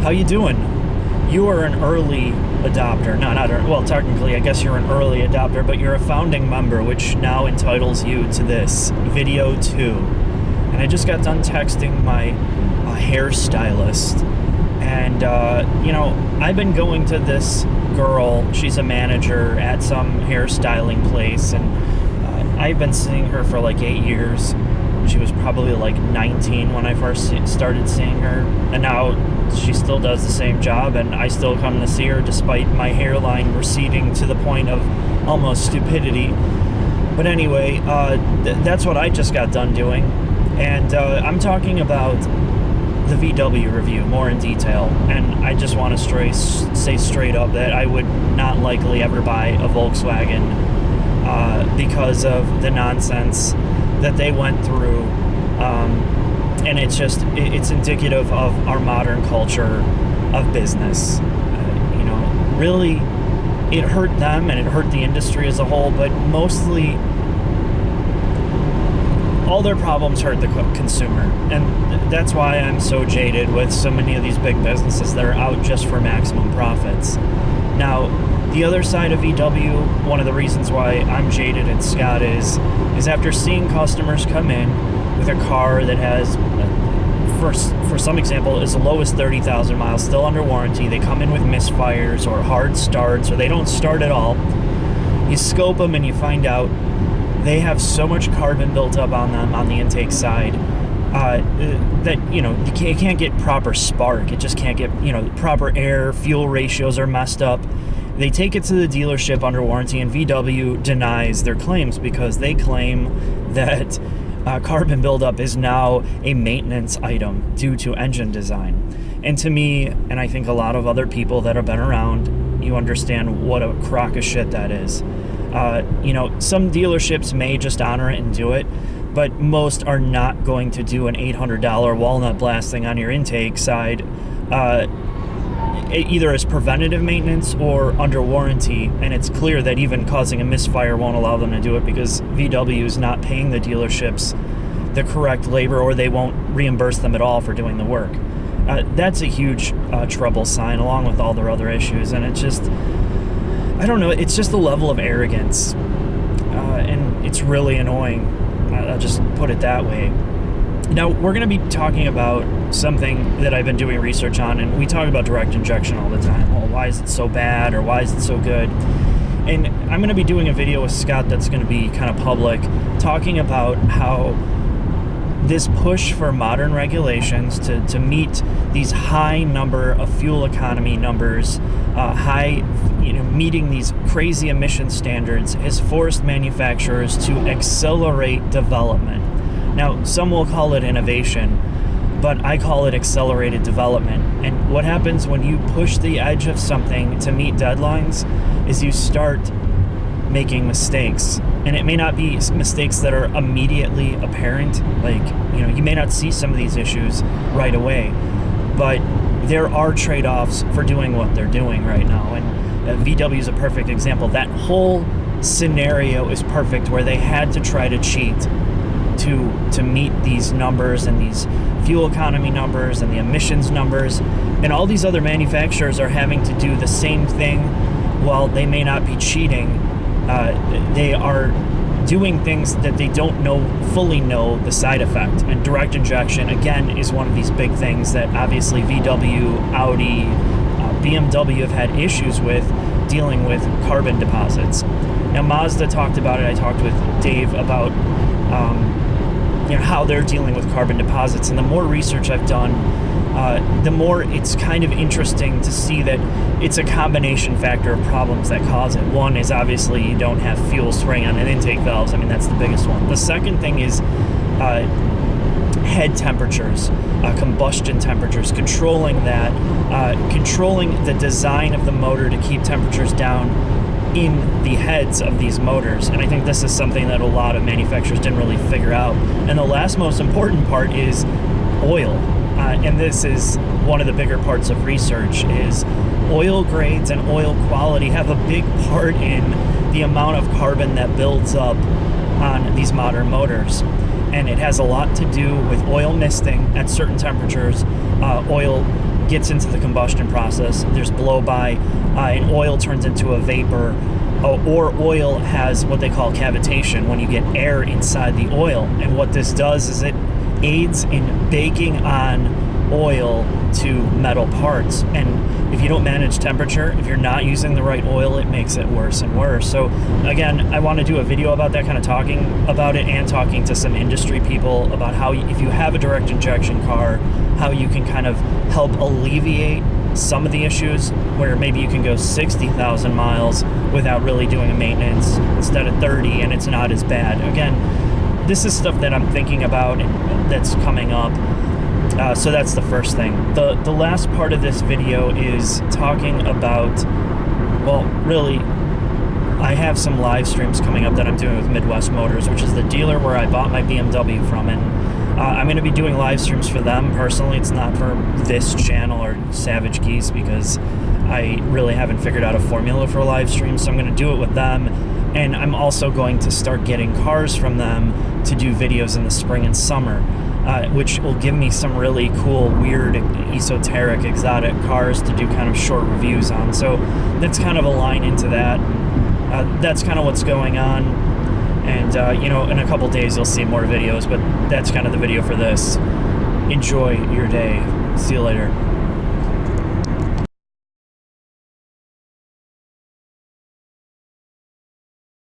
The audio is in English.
How you doing? You are an early adopter. Well, technically, I guess you're an early adopter, but you're a founding member, which now entitles you to this video too. And I just got done texting my hairstylist, and I've been going to this girl. She's a manager at some hairstyling place, and I've been seeing her for like 8 years. She was probably like 19 when I first started seeing her, and now she still does the same job, and I still come to see her despite my hairline receding to the point of almost stupidity. But anyway, that's what I just got done doing, and I'm talking about the VW review more in detail, and I just want to say straight up that I would not likely ever buy a Volkswagen because of the nonsense that they went through, and it's indicative of our modern culture of business. Really, it hurt them and it hurt the industry as a whole, but mostly all their problems hurt the consumer, and that's why I'm so jaded with so many of these big businesses that are out just for maximum profits. Now, the other side of VW, one of the reasons why I'm jaded and Scott is after seeing customers come in with a car that has, for some example, as low as 30,000 miles, still under warranty. They come in with misfires or hard starts, or they don't start at all. You scope them and you find out they have so much carbon built up on them on the intake side that you can't get proper spark. It just can't get proper air. Fuel ratios are messed up. They take it to the dealership under warranty, and VW denies their claims because they claim that carbon buildup is now a maintenance item due to engine design. And to me, and I think a lot of other people that have been around, you understand what a crock of shit that is. Some dealerships may just honor it and do it, but most are not going to do an $800 walnut blasting on your intake side, either as preventative maintenance or under warranty. And it's clear that even causing a misfire won't allow them to do it because VW is not paying the dealerships the correct labor, or they won't reimburse them at all for doing the work. That's a huge trouble sign, along with all their other issues. And it's just, I don't know, it's just the level of arrogance, and it's really annoying. I'll just put it that way. Now, we're going to be talking about something that I've been doing research on, and we talk about direct injection all the time. Well, why is it so bad, or why is it so good? And I'm going to be doing a video with Scott that's going to be kind of public, talking about how this push for modern regulations to meet these high number of fuel economy numbers, meeting these crazy emission standards, has forced manufacturers to accelerate development. Now, some will call it innovation, but I call it accelerated development. And what happens when you push the edge of something to meet deadlines is you start making mistakes. And it may not be mistakes that are immediately apparent, you may not see some of these issues right away, but there are trade-offs for doing what they're doing right now. And VW is a perfect example. That whole scenario is perfect, where they had to try to cheat to meet these numbers and these fuel economy numbers and the emissions numbers, and all these other manufacturers are having to do the same thing. While they may not be cheating, they are doing things that they don't fully know the side effect. And direct injection, again, is one of these big things that obviously VW, Audi, BMW have had issues with dealing with carbon deposits. Now, Mazda talked about it. I talked with Dave about how they're dealing with carbon deposits, and the more research I've done, the more it's kind of interesting to see that it's a combination factor of problems that cause it. One is obviously you don't have fuel spraying on an intake valves. I mean, that's the biggest one. The second thing is head temperatures, combustion temperatures, controlling that, controlling the design of the motor to keep temperatures down in the heads of these motors. And I think this is something that a lot of manufacturers didn't really figure out. And the last most important part is oil. And this is one of the bigger parts of research, is oil grades and oil quality have a big part in the amount of carbon that builds up on these modern motors. And it has a lot to do with oil misting at certain temperatures, oil gets into the combustion process. There's blow by, and oil turns into a vapor, or oil has what they call cavitation, when you get air inside the oil. And what this does is it aids in baking on oil to metal parts. And if you don't manage temperature, if you're not using the right oil, it makes it worse and worse. So again, I want to do a video about that, kind of talking about it and talking to some industry people about how, if you have a direct injection car, how you can kind of help alleviate some of the issues, where maybe you can go 60,000 miles without really doing a maintenance instead of 30, and it's not as bad. Again, this is stuff that I'm thinking about and that's coming up. So that's the first thing. The last part of this video is talking about, well, really, I have some live streams coming up that I'm doing with Midwest Motors, which is the dealer where I bought my BMW from, and I'm going to be doing live streams for them personally. It's not for this channel or Savage Geese, because I really haven't figured out a formula for live streams, so I'm going to do it with them. And I'm also going to start getting cars from them to do videos in the spring and summer, which will give me some really cool, weird, esoteric, exotic cars to do kind of short reviews on. So that's kind of a line into that. That's kind of what's going on. And, in a couple days you'll see more videos, but that's kind of the video for this. Enjoy your day. See you later.